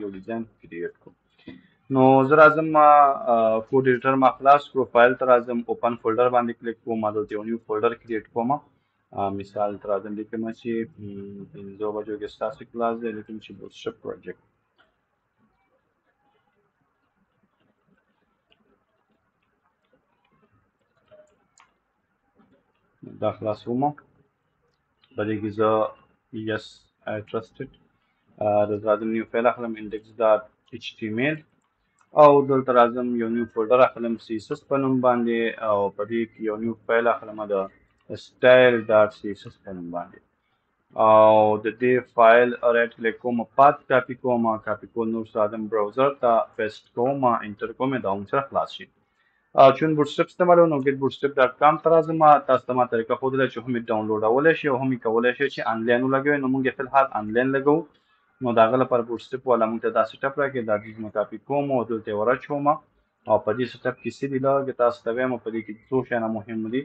یو ډیزاین کریټ کوم. نو زه راځم کوډ ایډیټر ما خلاص کړو، فایل ته راځم، اوپن فولډر باندې کلیک کوم، دلته یو نیو فولډر کریټ کوم. مثال ته راځم، لیکم چې 5 بجو کې ستاسو کلاس دی، لیکم چې بوتسټریپ پروجیکټ. دا خلاصوم، په دې کې زه یس آی ټرسټډ دلته راځم، نیو فایل اخلم index.html او دلته راځم یو نیو فولډر اخلم css په نوم باندې، او په دې کې یو نیو فایل اخلم د style.css په نوم باندې، او د دې فایل رائټ کلیک کوم، پات کاپی کوم، کاپی کول نو راځم براوزر ته پیسټ کوم، انټر کوم، دا هم سره خلاص شي. چون بوټسټریپ استعمالوم نو getbootstrap.com ته راځم، تاسو ته ما طریقه ښودله چې هم یې ډاونلوډولی شي او هم یې کولی شئ چې آنلاین ولګوئ. نو موږ یې فی الحال آنلاین لګوو، نو د هغه لپاره بوټسټریپ والا موږ ته دا سیټ اپ راکړي، دا چیز مې کاپي کوم او دلته یې ورچوم، او په دې سیټ اپ کې څه دي لږ تاسو ته وایم، په دې کې څو شیانه مهم دي.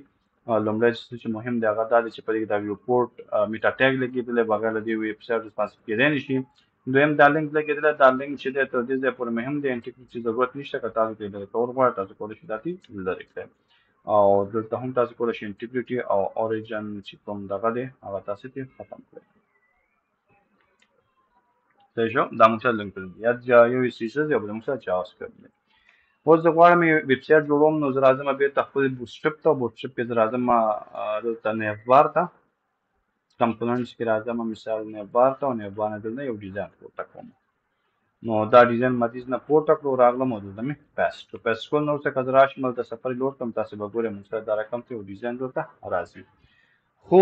لومړی چې مهم دی هغه دا دی چې په دې کې دا ویو پورټ میټا ټیګ لګېدلی، بغیر له دې ویب سایټ ریسپانسیو کېدی نه شي. دویم دا لینک لګېدلی، دا لینک چې دی تر دې ځایه پورې مهم دی، انټیکټ چې ضرورت نشته، که تاسو ته یې لرې کول غواړئ تاسو کولی شئ دا لرې کړئ، او دلته هم تاسو کولی شئ انټیګریټي او اوریجن چې کوم دغه دی هغه تاسو ته ختم کړئ. صحیح شو؟ دا موږ سره لینک کړی دی، یو یې CSS دی او بل موږ سره جاوا سکرپټ دی. اوس زه غواړم ویب سایټ جوړوم، نو زه راځم بېرته خپل بوټسټریپ ته، بوټسټریپ کې زه راځم دلته نیو بار ته، کمپوننټس کې راځم، مثال نیو بار ته، او نیو بار نه دلته یو ډیزاین پورته کوم. نو دا ډیزاین مدیز نه پورته کړو، راغلم او دلته مې پیسټ کړو. نو څه که زه راشم دلته سفاري لوډ کړم، تاسو به ګورئ موږ سره دا رقم ته یو ډیزاین دلته راځي. خو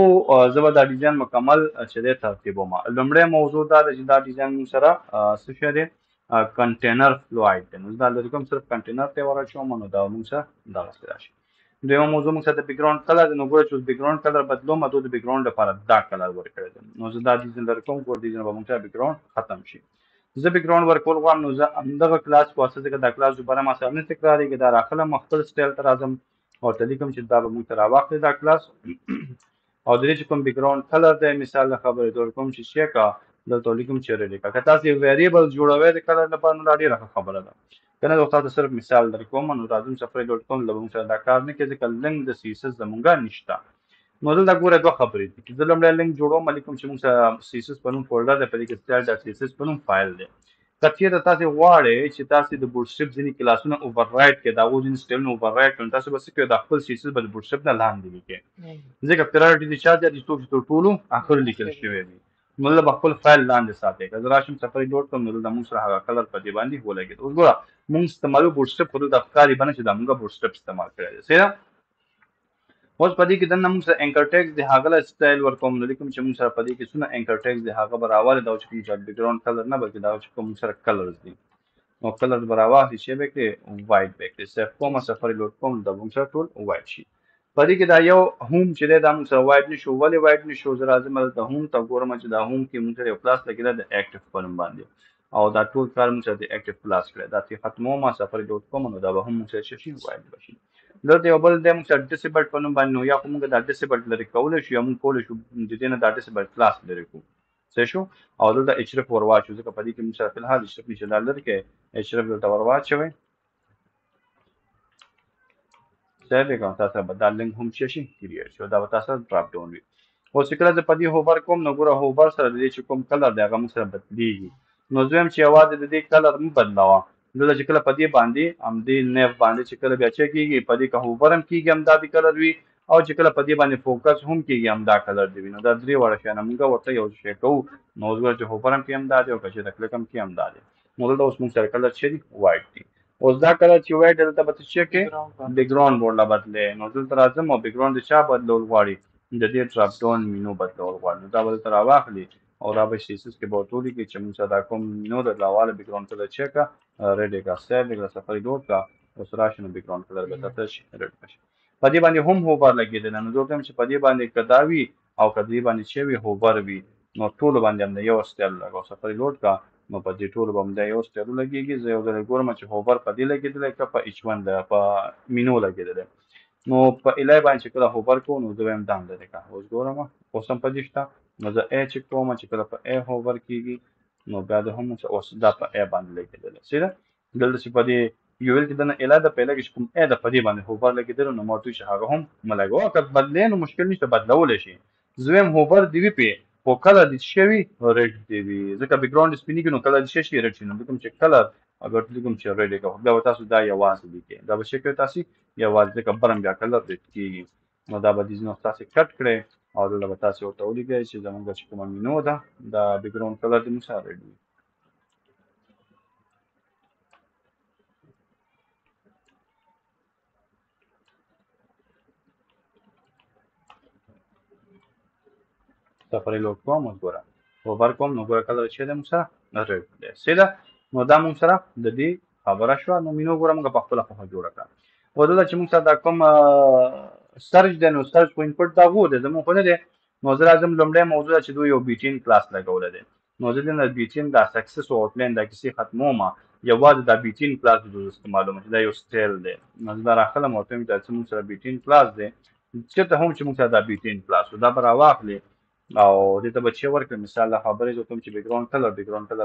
زه به دا ډیزاین مکمل چې دی ترتیبوم. لومړی موضوع دا ده چې دا ډیزاین موږ سره څه شی دی، کنټینر فلوایډ دی. نو دا لري کوم صرف کنټینر ته ورچوم، نو دا موږ سره دغسې راشي. دویمه موضوع موږ سره د بیکګراوند کلر دی. نو ګوره چې اوس بیکګراوند کلر بدلوم، د بیکګراوند لپاره دا کلر ورکړی دی. نو زه دا ډیزاین لري کوم، ګوره ډیزاین به موږ سره بیکګراوند ختم شي. زه بیکګراوند ورکول غواړم، نو زه همدغه کلاس په واسطه ځکه دا کلاس دوباره ما سره نه تکرارېږي، دا راخلم خپل سټایل ته راځم او ورته لیکم چې دا به موږ ته راواخلي دا کلاس، او د دې چې کوم بیکګراوند کلر دی، مثال د خبرې طور کوم چې شی کا دلته لیکم چې ریډي کا. که تاسو یو ویریبل جوړوئ د کلر لپاره، نو دا ډېره ښه خبره ده، که نه تاسو صرف مثال در کوم. نو راځم safari.com له موږ سره دا کار نه کوي ځکه لینک د CSS زمونږ نشته. نو دلته ګوره دوه خبرې دي، چې زه لومړی لینک جوړوم، لیکم چې موږ سره CSS په نوم فولډر دی، په دې کې style.css په نوم فایل دی. که چېرته تاسې غواړئ چې تاسې د بوټسټریپ ځینې کلاسونه اووررایډ کړئ، د هغو ځینې سټایلونه اووررایډ کړئ، تاسو به څه کوئ، د خپل CSS به د بوټسټریپ نه لاندې لیکئ، ځکه پرایورټي د چا دی، څوک چې تر ټولو اخر لیکل شوی دی. نو دلته به خپل فایل لاندې ساتئ. که زه راشم سفاري لوډ کړم، نو دلته موږ سره هغه کلر په دې باندې ولګېد. اوس ګوره موږ استعمالوو بوټسټریپ، خو دلته ښکاري به نه چې دا موږ بوټسټریپ استعمال کړی دی. صحیح ده؟ اوس په دې کې دننه موږ سره انکر ټیکس دی، هغه له سټایل ورکوم، نو لیکم چې موږ سره په دې کې څونه انکر ټیکس دی، هغه به راوالي دا چې کوم بیکګراوند کلر نه، بلکې دا چې کوم موږ سره کلرز دي، نو کلر به راواخلي، چې به کړي وایټ به کړي. سیف کوم، سفاري لوډ کوم، دا موږ سره ټول وایټ شي. په دې کې دا یو هوم چې دی دا موږ سره وایټ نشو. ولې وایټ نشو؟ زه راځم دلته هوم ته ګورم چې دا هوم کې موږ سره یو کلاس لګېدلی د اکټیف په نوم باندې، او دا ټول کار موږ سره د اکټیف کلاس کړی، دا ترې ختموم سفاري ډاټ کوم، نو دا به هم موږ سره څه شي، وایټ به شي. دلته یو بل دی موږ سره ډسیبلډ په نوم باندې، نو یا خو موږ دا ډسیبلډ لرې کولی شو، یا موږ کولی شو د دې نه دا ډسیبلډ کلاس لرې کړو. صحیح شو؟ او دلته href ور واچو، ځکه په دې کې موږ سره فی الحال href نشي، دا لرې کړئ، href دلته ور واچوئ. صحیح دی که تاسو به دا لینک هم څه شي، کریټ شو، دا به تاسو ډراپ ډاون وي. اوس چې کله زه په دې هوبر کوم، نو ګوره هوبر سره د دې چې کوم کلر دی هغه موږ سره بدلېږي. نو زه وایم چې یوازې د دې کلر مه بدلوه، دلته چې کله په دې باندې همدې نیف باندې چې کله بیا څه کېږي، په دې که هوبر هم کېږي همدا د کلر وي، او چې کله په دې باندې فوکس هم کېږي همدا کلر دی وي. نو دا درې واړه شیانه موږ ورته یو شی کوو. نو اوس ګوره چې هوبر هم کې همدا دی، او که چېرته کلک هم کې همدا دی. نو دلته اوس موږ سره کلر څه دي، وایټ دی. اوس دا کلر چې وایټ دی دلته به څه شی کې، بیکګراوند ورله بدلې. نو دلته راځم او بیکګراوند د چا بدلول غواړي، د دې ډراپ ډاون مینو بدلول غواړي، نو دا به دلته راواخلي او دا به CSS کې به ورته ولیکي چې موږ سره دا کوم مینو د راواله بیکګراوند کلر چې کا ریډ کا، سیف کا، سفاري ډاټ کا، اوس راشي نو بیکګراوند کلر به درته شي ریډ شي. په دې باندې هم هوبر لګېدلی، نو زه ورته وایم چې په دې باندې که دا وي او که دې باندې چې وي هوبر وي، نو ټولو باندې همدا یو سټایل لګوه، سفاري ډاټ کا، نو په دې ټولو به همدا یو سټایل ولګېږي. زه یو ځل ګورم چې هوبر په دې لګېدلی که په H1 په مینو لګېدلی. نو په الای باندې چې کله هوبر کوم، نو زه وایم دا هم لرې کړه. اوس ګورم اوس هم په دې شته، نو زه ای چې کوم چې کله په ای هوبر کېږي، نو بیا د هم اوس دا په ا باندې لګیدل سیده دلته چې په دې یو ویل کې د نه اله د پیله کې کوم ا د په دې باندې هوبر لګیدل نو ماته چې هغه هم ملګو که بدلې نو مشکل نشته بدلول شي زویم هوبر دی وی په خو کله د شوی ریډ دی وی ځکه بیک ګراوند سپینیږي نو کله د شي ریډ شي نو کوم چې کلر اگر کوم چې ریډ کوي بیا تاسو دا یوازې لیکي دا به شي کوي تاسو یوازې ځکه برم بیا کلر ریډ کیږي نو دا به دې نو تاسو کټ کړئ او دلته به تاسو ورته ولیکئ چې زمونږ چې کومه مینو ده دا بیک ګراوند کلر دې موږ سره ریډ وي سفر لوډ کوم وګوره اوور کوم نو ګوره کلر چې د موږ سره ریډ دی سیده نو دا موږ سره د دې خبره شو نو مینو ګوره موږ په خپل خپل جوړه کړه او دلته چې موږ سره دا کوم سرچ دی نو سرچ په انپټ دا وو دی زموږ خو نه دی نو زه راځم لومړی موضوع چې دوی یو بیټین کلاس لګولی دی نو زه دې نه بیټین دا سکسس او آوټلاین دا کیسې ختموم یوازې دا بیټین کلاس د معلومه چې دا یو سټایل دی نو زه دا راخلم او ته مې دا چې موږ سره بیټین کلاس دی چېرته هم چې موږ سره دا بیټین کلاس و دا به راواخلې او دې ته به چې ورکړم مثال له خبرې زه کوم چې بیک ګراوند کلر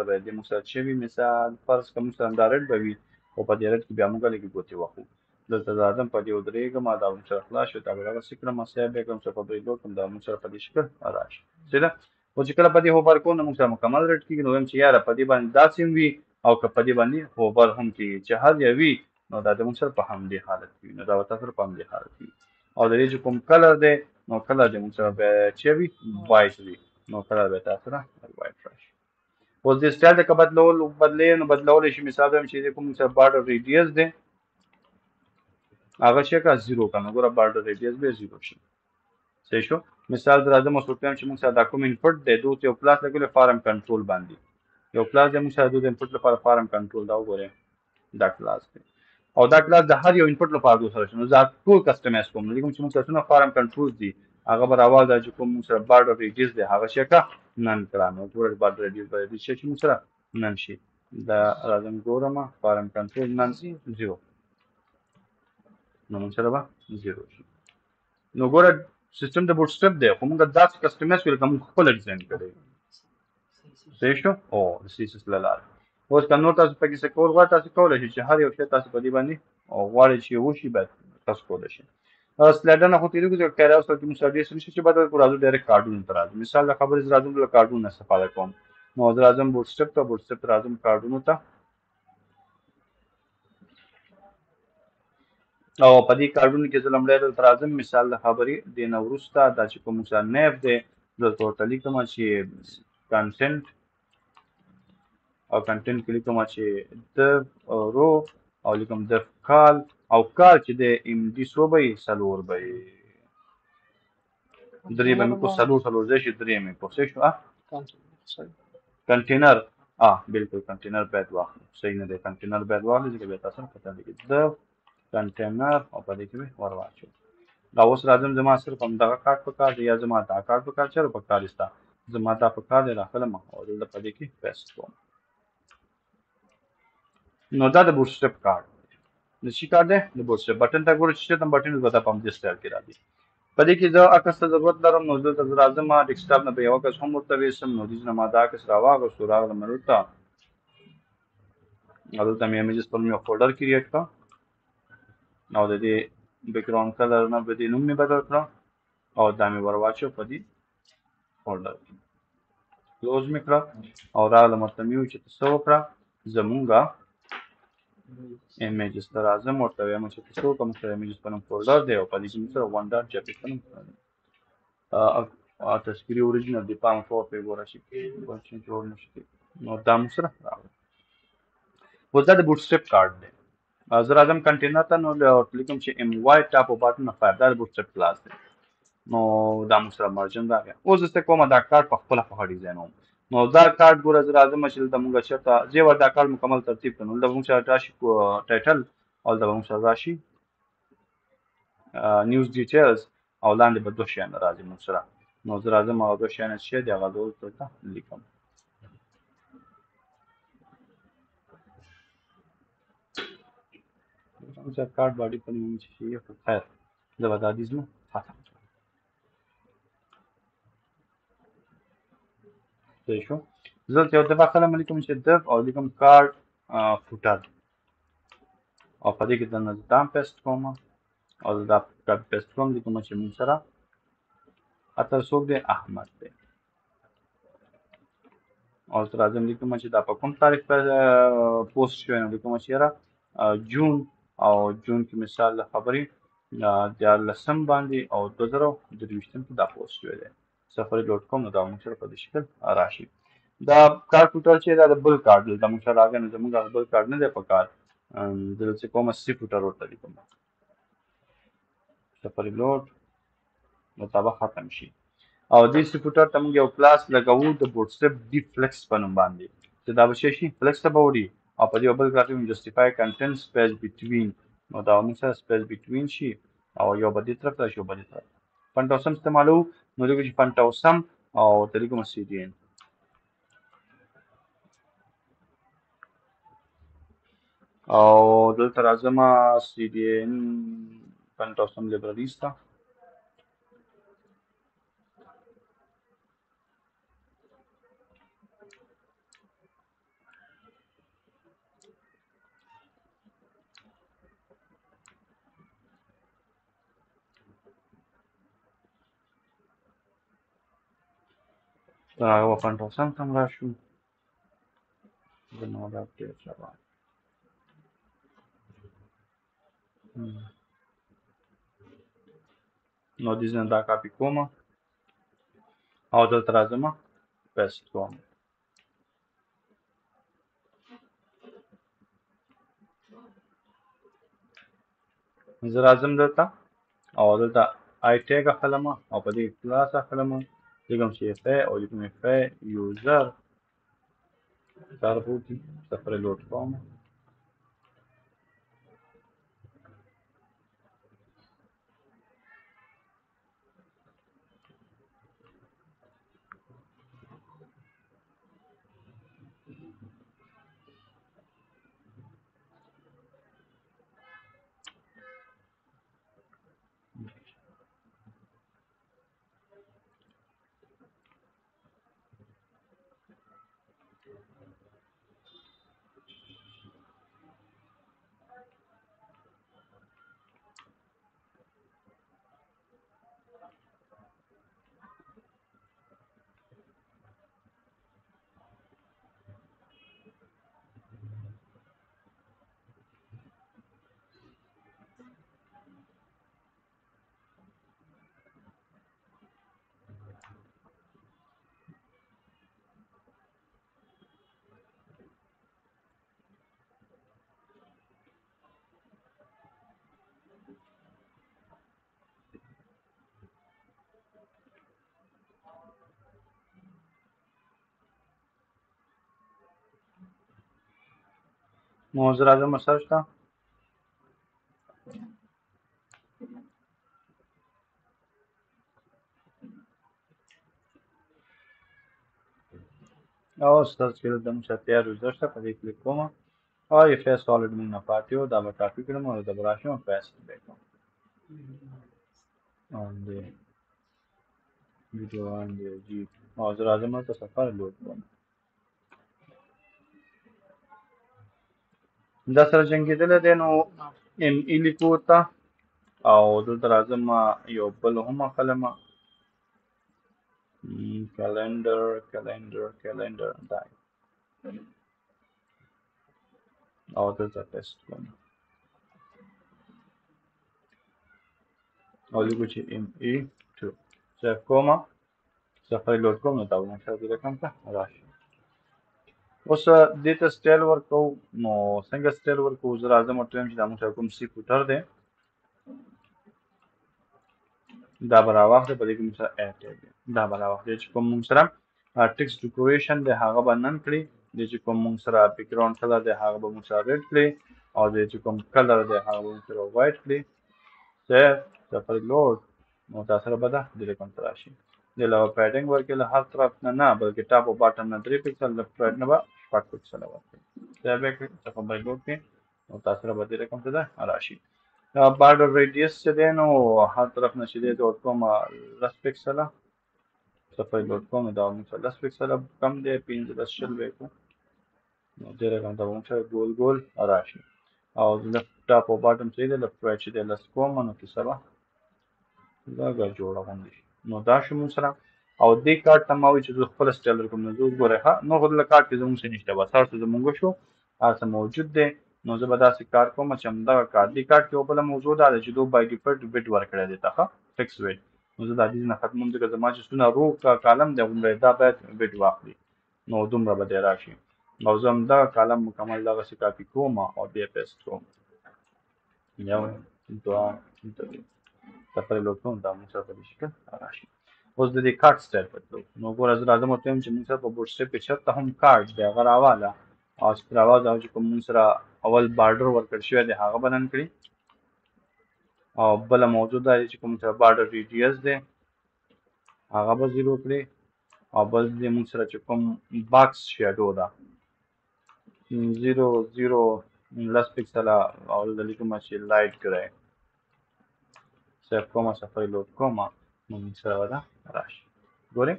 به دې موږ سره چې وي مثال فرض که موږ سره دا ریډ به وي او په دې ریډ کې بیا موږ لږې ګوتې وهو دلته راځم په دې ودرېږم دا موږ سره خلاص شو دا به دغسې کړم سیب یې کړم صفحه لوډ کړم دا موږ سره په دې شکل راشي سیده او چې کله په دې هوبر کوو نو موږ سره مکمل ریډ کېږي نو وایم چې یاره په دې باندې داسې هم وي او که په دې باندې هوبر هم کېږي چې هر یو وي نو دا د موږ سره په همدې حالت کې وي نو دا به تاسو سره په همدې حالت کې وي او د دې چې کوم کلر دی نو کلر دې موږ سره به چې وي وایټ وي نو کلر به تاسو سره وایټ راشي اوس دې سټایل د که بدلې نو بدلولی شي مثال وایم چې کوم سره بارډر ریډیس دی هغه چې کا زیرو کنه ګوره بارډر ریډیس به زیرو شي صحیح شو مثال در راځم اوس ورته چې موږ سره دا کوم انپټ دی دوی یو پلاس لګولې فارم کنټرول باندې یو کلاس دی موږ سره د انپټ لپاره فارم کنټرول دا وګورئ دا کلاس دی او دا کلاس د هر یو انپټ لپاره دوی سره شنو زه ټول کسټمایز کوم لکه چې موږ سره څونه فارم کنټرول دي هغه به راواز دا چې کوم موږ سره بارډر ریډیس دی هغه شي کا نن کړه نو ګوره بارډر ریډیس به دې شي چې موږ سره نن شي دا راځم ګورم فارم کنټرول نن زیرو نو موږ سره به زیرو شي نو ګوره سیستم د بوټ سټرپ دی خو موږ داسې کسټمایز کړو کوم خپل ډیزاین کړی صحیح شو او د سیسس لاله اوس که نور تاسو پکې څه کول غواړئ تاسو کولی شئ چې هر یو شی تاسو په دې باندې غواړئ چې وشي باید تاسو کولی شئ سلایډر نه خو تېرېږو چې کیری اوس کې موږ سره ډېر څه نشته چې بدل کړو راځو ډایرکټ کارډونو ته راځو مثال د خبرې زه راځم له کارډون نه استفاده کوم نو زه راځم بوټ سټرپ ته راځم کارډونو ته او په دې کارډونو کې زه لومړی دلته راځم مثال د خبرې دې نه وروسته دا چې کوم موږ سره نیف دی دلته ورته لیکم چې کنټنټ او کنټنټ کې لیکم چې د رو او لیکم د کال او کال چې د ام ډي سو به سلور به درې به مې کو سلور ځای شي درې مې کو څه شو کنټینر بالکل کنټینر باید واخلو صحیح نه دی کنټینر باید واخلو ځکه بیا تاسو پته لګي د کنټینر او په دې کې ور واچو دا اوس راځم زما صرف همدغه کارت په کار دی یا زما دا کارت په کار چېرې په کار ستا زما دا په کار دی راخلم او دلته په دې کې پیسټ کوم نو دا د بوټ سټرپ کارت د شي کارت دی د بوټ سټرپ بټن ته ګورئ چې کوم بټن به تاسو په دې سټایل کې راځي په دې کې زه عکس ته ضرورت لرم نو دلته زه راځم ډیسکټاپ نه په یو عکس هم ورته ویسم نو دې نه ما دا عکس راواغستو راغلم ورته دلته مې ایمیجز په یو فولډر کریټ کړ او د دې بیک ګراوند کلر نه به دې نوم مې بدل کړ او دا مې ور واچو په دې فولډر کې کلوز مې کړه او راغلم ورته مې وویل چې ته څه وکړه زمونږه ایمیجز ته راځم ورته وایم چې ته څه وکړه موږ سره ایمیجز په نوم فولډر دی او په دې کې موږ سره ون ډاټ جپیګ په نوم تصویري اوریجنل دی پام فور پې ګوره شي جوړ نه شي نو دا موږ سره راغلی اوس دا د بوټ سټرپ کارت دی زه راځم کنټینر ته نو لیکم چې ام وای ټاپ او باټن فایل دا د بوټ سټرپ کلاس دی نو دا موږ سره مرجن راغی اوس زه څه کوم دا کارت په خپله ډیزاینوم نو دا کارت ګوره زه راځم چې دلته موږ چېرته زه ور دا کارت مکمل ترتیب کړو دلته موږ سره راشي ټایټل او دلته موږ سره راشي نیوز ډیټیلز او لاندې به دوه شیان راځي موږ سره نو زه راځم هغه دوه شیان چې دي هغه دلته لیکم کارت باډي په نوم چې شي خیر زه به دا دیزم ختم صحیح شو زه دلته یو دفعه کله لیکم چې div او لیکم کارډ فوټر او په دې کې دننه دا پیسټ کوم او دا کاپي پیسټ کوم لیکم چې موږ سره اتر څوک دی احمد دی او تر راځم لیکم چې دا په کوم تاریخ پر پوسټ شوی نو لیکم چې یاره جون او جون کې مثال د خبرې دیارلسم باندې او 2023 کې دا پوسټ شوی دی سفری ډاټ کام نو دا موږ سره په دې شکل راشي دا کارت فوټر چې دا د بل کارت دی دا موږ سره راغی نو زموږ بل کارت نه دی په کار دلته کومه سی فوټر ورته لیکم سفری لوډ مطابق ختم شي او دې سی فوټر ته موږ یو کلاس لګوو د بوټسټریپ ډی فلیکس په نوم باندې چې دا به شي فلیکس ته به وړي او په دې بل کلاس کې جسټیفای کنټینټ سپیس بټوین نو دا موږ سره سپیس بټوین شي او یو به دې طرف ته شي بل طرف فنټوسم استعمالو نو دغه چې فنټوسم او تلیکوم سی ډي ان او دلته راځم سی ډي ان فنټوسم لایبرریز ته هغه فنټوسم ته راشو زما دا اپډیټ روان نو دې ځنه دا کاپی کوم او دلته راځم پیسټ کوم زه راځم دلته او دلته آی ټیګ اخلم او په دې کلاس اخلم لیکم چې اف او لیکم اف یوزر تعرفوا کی سفر لوډ کوم نو زه راځم سرچ ته او سرچ کې دلته مشه تیار یوزر ته په دې کلیک کوم او یې فیس الریډي موږ نه پاتې وو دا به کاپي کړم او دا به راشم فیس بیک کوم on the video on the جی او زه راځم ته سفر لوډ کوم دا سره جنګېدلی دی نو ام ای لیکو ورته او دلته راځم یو بل هم اخلم کلندر دا او دلته پیسټ کوم او لیکو چې ام ای 2 سیف کوم سفر لوډ کوم نو دا به مشه دې رقم ته راشي اوس دې ته سټایل ورکو نو څنګه سټایل ورکو زه راځم ټیم چې دا موږ کوم سی فوټر دی دا به راواخلې په دې کې موږ سره اډ ټیګ دا به راواخلې چې کوم موږ سره ټیکسټ ډیکوریشن دی هغه به نن کړي د چې کوم موږ سره بیک ګراوند کلر دی هغه به موږ سره ریډ کړي او د چې کوم کلر دی هغه به موږ سره وایټ کړي سیف سفر لوډ نو تاسو سره به دا د رقم ته راشي د علاوه پیډینګ ورکړي له هر طرف نه بلکې ټاپ او باټم نه 3 پکسل د فرنٹ نه به 5 پکسل ورکړي سیف یې کړئ سفر لوډ کړئ نو تاسو سره به د رقم ته راشي بارډر ریډیس چې دی نو هر طرف نه چې دی د کوم 10 پکسله صفحې لوډ کوم دا موږ سره 10 پکسله کم دی 15 شل وکړو نو دې رقم ته موږ سره ګول ګول راشي او لیفت ټاپ او باټم څه دی لیفټ رایټ چې دی لس کوم نو کې سبا دا جوړه غونډي نو دا شو موږ سره او دې کارت ته ما وایي چې زه خپل سټایل کوم نو زه ګورئ ښه نو خو دلته کارت کې زموږ څه نشته بس هر څه زموږ شو هر څه موجود دی نو زه به داسې کار کوم چې همدغه کارت دې کارت کې یو بله موضوع دا ده چې دو بای ډیفالټ بیټ ورکړی دی ته ښه فکس ویټ نو زه دا دې نه ختموم ځکه زما چې څونه رو کالم دی غومره دا باید بیټ واخلي نو دومره به دی راشي او زه همدغه کالم مکمل دغسې کاپي کوم او بیا پیسټ کوم یو دوه درې صفحې لوډ کوم دا موږ سره په دې شکل راشي اوس د دې کارت سټایل بدلو نو ګوره زه راځم ورته وایم چې موږ سره په بوټ سټریپ کې چېرته هم کارت دی هغه راواله او چې راواله هغه چې کوم موږ سره اول بارډر ورکړ شوی دی هغه به نن کړي او بله موضوع دا دی چې کوم سره بارډر ریډیوس دی هغه به زیرو کړي او بل دې موږ سره چې کوم باکس شیډو ده 0 لس پکسله او دلته کومه چې لایټ کړی سیف کومه صفحې لوډ کومه نو موږ سره به دا راشي ګورئ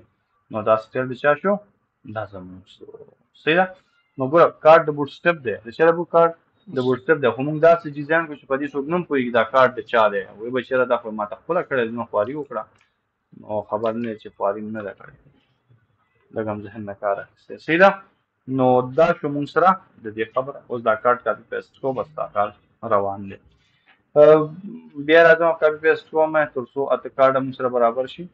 نو دا سټایل د چا شو دا زموږ شو صحیح ده نو ګوره کارت د بوټ سټپ دی د چا د بوټ کارت د بوټ سټپ دی خو موږ داسې ډیزاین کړو چې په دې څوک نه پوهېږي دا کارت د چا دی وایي به چېرې دا خو ما ته خپله کړی نو خواري وکړه نو خبر نه چې خواري مې نه ده کړې لږ هم ذهن نه کار اخیستی صحیح ده نو دا شو موږ سره د دې خبره اوس دا کارت کاپي پیسټ کوو بس دا کار روان دی بیا راځم کاپي پیسټ کوم تر څو اته کارډ موږ سره برابر شي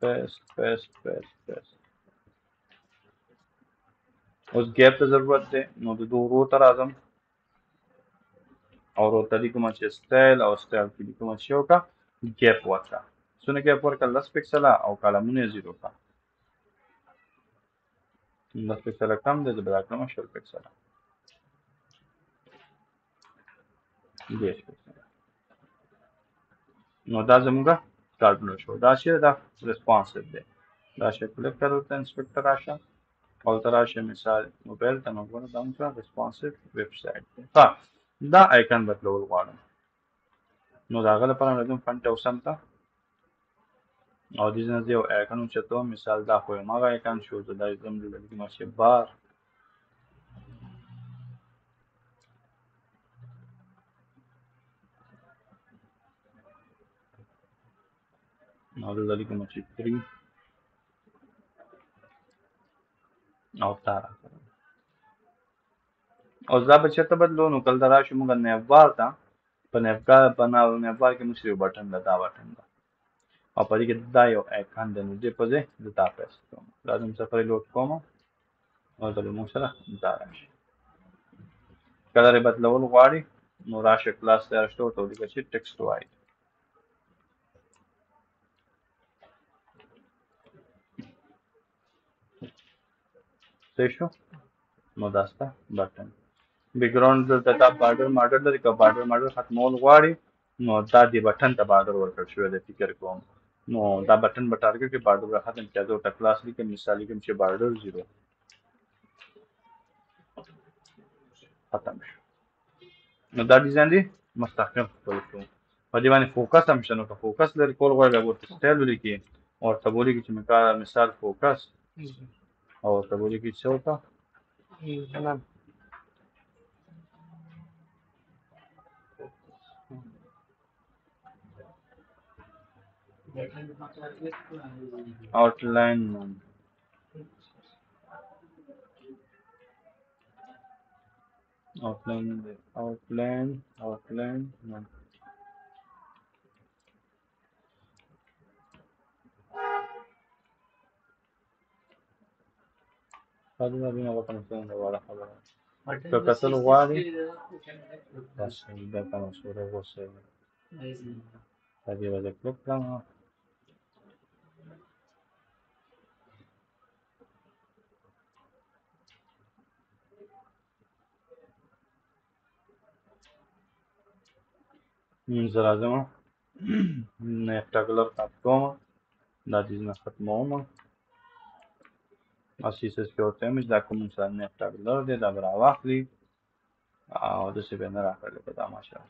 پیسټ پیسټ پیسټ پیسټ اوس ګیپ ته ضرورت دی نو د دوه رو ته راځم او رو ته لیکم چې سټایل او سټایل کې لیکم چې وکړه ګیپ ورکړه څونه ګیپ ورکړه 10 پکسله او کالمونه یې زیرو کړه 10 پکسله کم دی زه به دا کړم 20 پکسله 10 پکسله نو دا زموږ کارتونه شو دا چې دا ریسپانسیو دی دا شی کلیک کړه ته انسپکټر راشه او ته راشه مثال موبایل ته نو ګوره دا موږ ریسپانسیو ویب سایټ دی ښه دا آیکن بدلول غواړم نو د هغه لپاره راځم فنټ او سم ته او دې نه زه یو آیکن اوچتوم مثال دا خو هماغه آیکن شو زه دا ځم دلته لیکم چې بار او دلته لیکم چې 3 او تا راکړم او دا به چېرته بدلو نو کله ته راشو موږ نیوبار ته په نیوبار کې موږ یو بټن ده دا بټن ده او په دې کې دا یو آیکن دی نو دې په ځای زه دا پیسټ کوم راځم صفحې لوډ کوم او دلته موږ سره دا راشي کلر یې بدلول غواړي نو راشه کلاس تیار شته ورته ولیکه چې ټکسټ وایي صحیح شو نو دا ستا بټن بیکګراوند دلته دا بارډر ماډل لري که بارډر ماډل ختمول غواړي نو دا دې بټن ته بارډر ورکړل شوی دی فکر کوم نو دا بټن به ټارګټ کې بارډر ختم کړي زه ورته کلاس لیکم مثال لیکم چې بارډر 0 ختم شو نو دا ډیزاین دی مستحکم خپل کوم په دې باندې فوکس هم شنو که فوکس لري کول غواړي بیا ورته سټایل ولیکي او ورته ولیکي چې مثال فوکس او ورته ولیکي چې څه outline none outline none هذا ما بينا وطن سنة ولا خبر فكسل غالي بس ده كان صورة وصل هذه وجه كلوك لنا زرازمه نفتا کلر ختمه دا چیز نه ختمومه اسیس سکیور ایمیج دا کوم مثلا نفتا کلر دی دا برا واخلي او د څه به نه راکړل په دا ماشه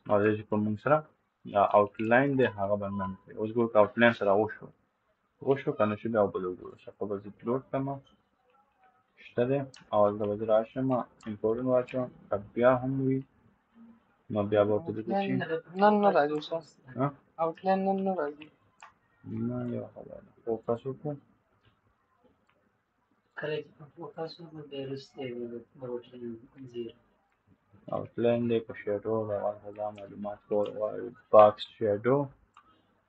او دې چې کوم موږ سره دا آوټلاین دی هغه باندې کوي. اوس ګورو که آوټلاین سره وشو که نه شو بیا بل وګورو. څنګه به زه اپلوډ کړم شته دی او دلته به زه راشم امپورټنټ واچوم که بیا هم وي نو بیا به ورته لیکو چې نن نه راځي استاد آوټلاین نن نه راځي نه یو خبره ده فوکس وکړو کله چې فوکس وکړو بیا وروسته یې د آوټلاین زیرو آوټلاین دی که شیډو د هغه دا معلومات کول غواړي باکس شیډو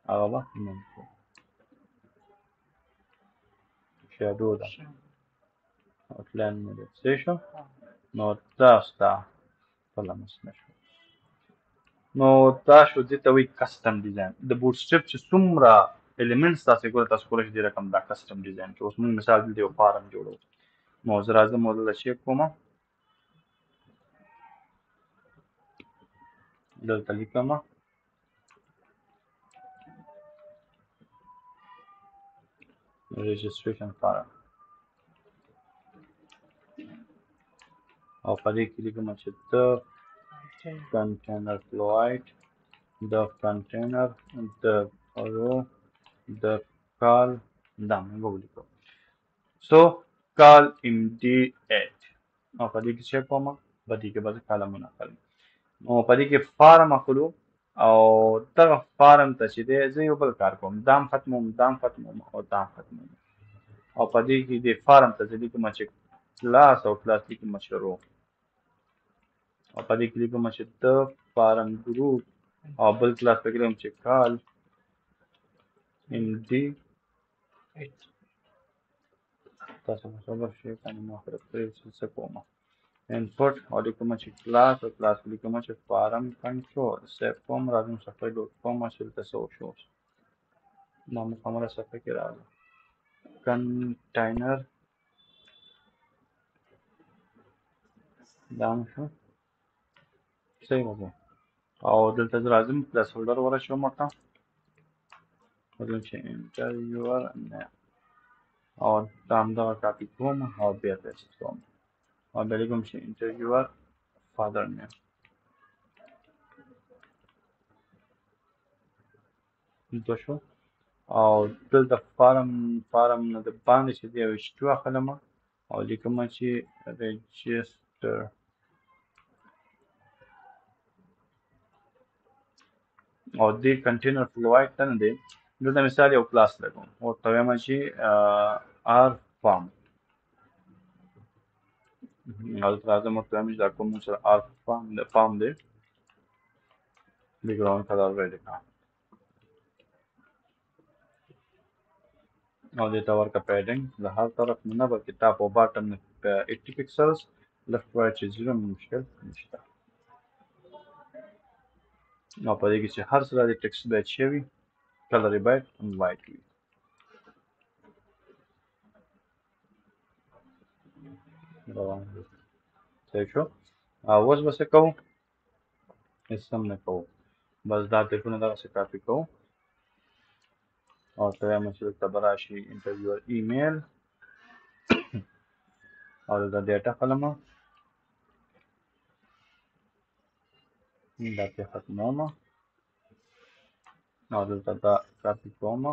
هغه به منفي شیډو ده آوټلاین مې دی صحیح شو نو دا ستا خپله مسله شوه. نو دا شو دې ته وایي کسټم ډیزاین. د بوټ سټریپ چې څومره الیمنټس تاسې ګوره تاسو کولی شئ دې رقم دا کسټم ډیزاین کې. اوس موږ مثال دلته یو فارم جوړو نو زه راځم او دلته چیک کوم دلته لیکم registration فارم او په دې کې لیکم چې د container fluid د container د رو د کال دا موږ ولیکو سو کال MD8 او په دې کې چیک کوم په دې کې به زه کالمونه اخلم نو په دې کې فارم اخلو او دغه فارم ته چې دی زه یو بل کار کوم دام ختموم او دام ختموم او په دې کې د فارم ته زه لیکم چې کلاس او کلاس لیکم چې رو او په دې کې لیکم چې د فارم ګروپ او بل کلاس پکې لیکم چې کال MD تاسو به خبر شئ کنه ما خبره کړې چې څه کوم input او لیکم چې کلاس او کلاس لیکم چې فارم کنټرول سیف کوم راځم صفحه ډاٹ کام چې تاسو شو نو موږ کومه صفحه کې راځو کنټینر دا شو صحیح وځي او دلته راځم پلس هولډر ورشم ورته ورته چې انټر یور نه او دا همدغه کاپي کوم او بیا پیسټ کوم او بیا لیکم چې انټر یور فادر نیم دا شو او دلته فارم نه د باندې چې دی H2 اخلم او لیکم چې رجسټر او دې کنټینر فلوایډ ته نه دی دلته مثال یو کلاس لګوم ورته وایم چې آر فارم دلته راځم ورته وایم چې دا کوم سره آر فارم دی بیکګراوند کلر ریډ کړم او دې ته ورکړه پیډینګ د هر طرف نه بلکې ټاپ او باټم نه 80 پکسلز لیفټ رایټ چې 0 مشکل نشته او په دې کې چې هر څه د ټیکسټ باید شوي کلر یې باید وایټ وي صحیح شو اوس به څه کوو هېڅ هم نه کوو بس دا ټیپونه دغسې کاپي کوو او ته وایم چې دلته به راشي انټرویور ایمیل او دلته ډیټا اخلم دا پرې ختموم او دلته دا کاپي کوم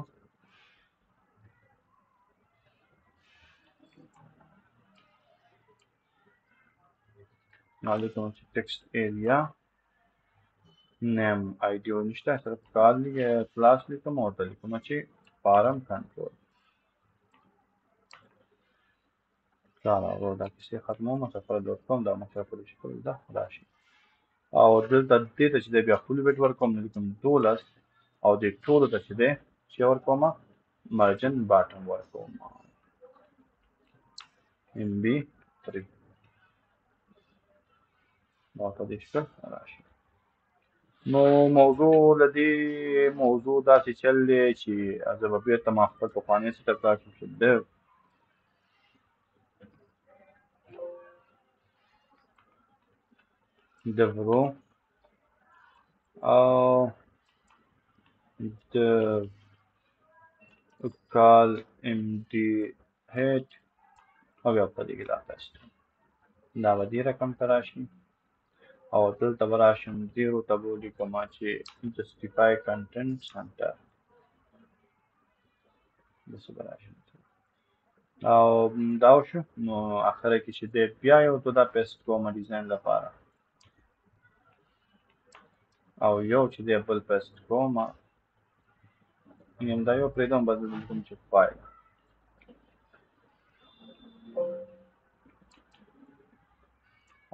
او لیکم چې ټیکسټ ایریا نیم آی ډي نشته صرف کلاس لیکم او ورته لیکم چې فارم کنټرول دا کیسې ختموم سفر ډاټ کام دا مخ سره په دې شکل ده راشي او دلته دې ته چې دی بیا فول ویټ ورکوم نو لیکم 12 او دې ټولو ته چې دی چې ورکوم مارجن باټم ورکوم MB3 او په دې شکل راشي نو موضوع له دې موضوع داسې چل دی چې زه به بېرته ما خپل پخوانی سیټاپ راکړم چې devrو او د کال MD8 او بیا په دې کې دا پیسټ دا به دې رقم ته راشي او دلته به راشم زیرو ته به ولیکمه چې justify content center داسې به راشم او دا وشو نو اخره کې چې دی بیا یو ته دا پیسټ کومه ډیزاین لپاره او یو چې دی بل پیسټ کومه یم دا یو پرېږدم بدل کوم چې فایل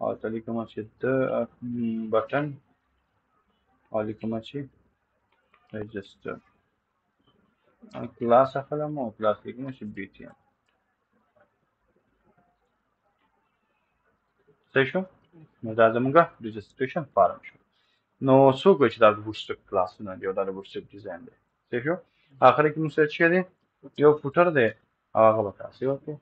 او ته لیکمه چې د بټن او لیکمه چې رجسټر کلاس اخلم او کلاس لیکمه چې BTN صحیح شو نو دا زموږ رجسټریشن فارم شو نو څوک وایي چې دا د بوټسټریپ کلاسونه دي او دا د بوټسټریپ ډیزاین دی صحیح شو اخر کې موږ سرچ کړی یو فوټر دی او هغه به تاسې وکړئ